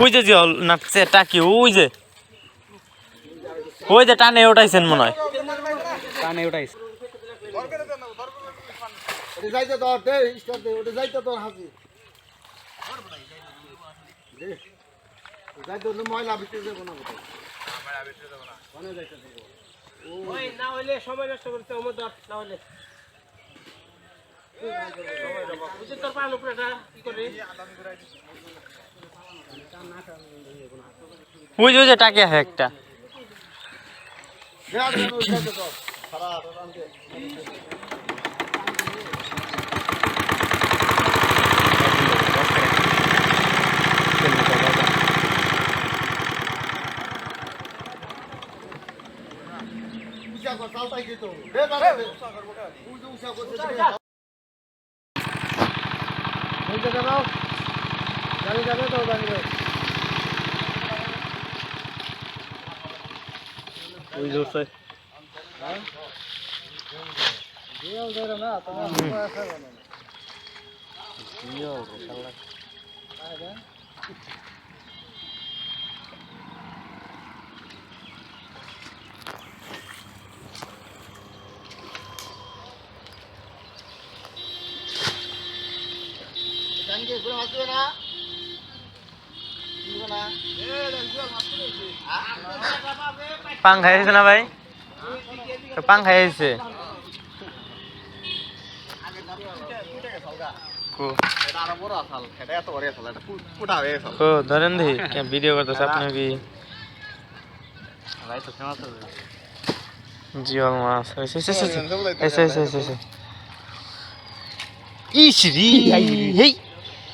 ওই যে জিয়ল নাচছে টাকি ওই যে টানে উঠাইছেন মনে হয় টানে উঠাইছে যাইতে তোর দে স্টার দে ওটা যাইতে তোর হাসি দে যাইতে তো ময়লা ভিতরে দেব না ময়লা ভিতরে দেব না কোনে যাইতে দেব ওই না হইলে সময় নষ্ট করতে ওমর দর না হইলে বুঝি তোর পান উপরেটা কি করে ওই যে টাকি আছে একটা যাইতে তোর সারা রান দে পাং খাইছে না ভাই পাং খাইছে ধরেন দি ভিডিও করতেছে আপনি কি জিওল মাছ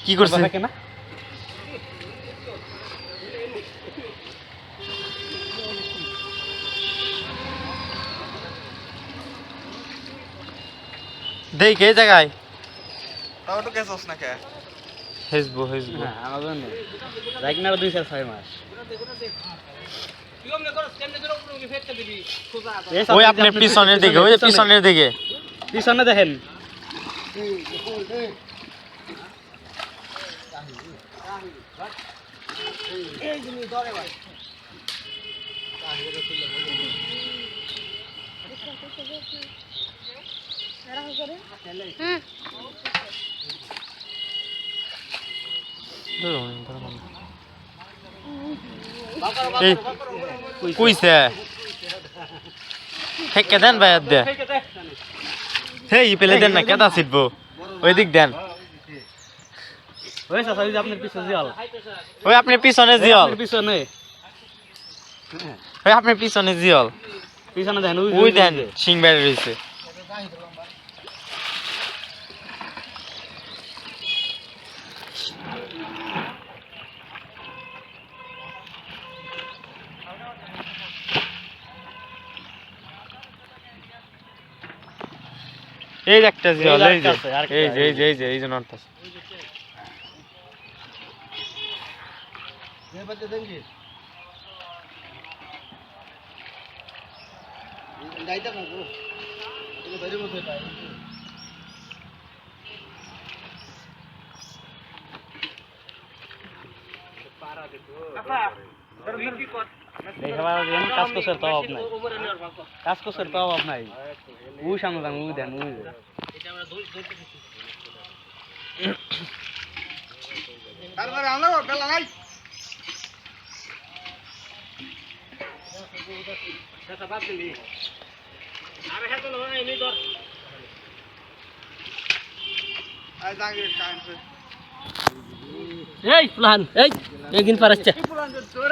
কি করছে দেই কে জায়গায় তাও তো কেছস না কে হেসবো হ্যাঁ আমাজন রাইকনার 2-6 মাস ওই আপনি পিছনের দিকে ওই পিছনের দিকে পিছনে দেখেন এই জিনিস ধরে ভাই কুইছে থেকে দেন ভাই দে হেই পেলে দেন না কেদা ছিটবো ওই দিক দেন ওই সাথে আপনার পিছনে জিয়াল ওই আপনি পিছনে জিয়াল পিছনে ওই আপনি পিছনে জিয়াল পিছনে দেন ওই দেন সিং বের রইছে এই একটা জিয়াল এই যে নটটাছে ये बच्चे देंगे गाइड का को ये बड़े मत है पारा देखो देखवा देन काज कोसर तो अब নাই কাজ কোসের তো অভাব নাই ওই সামনে যান ওই দেন ওই এটা আমরা ধরতে তারপরে আলো বেলা নাই সেটা বাদ দিলি আরে হেতো না এমনি ধর আই জাঙ্গির কাইনছে এই প্লান এই একদিন পারাচ্ছে প্লান তোর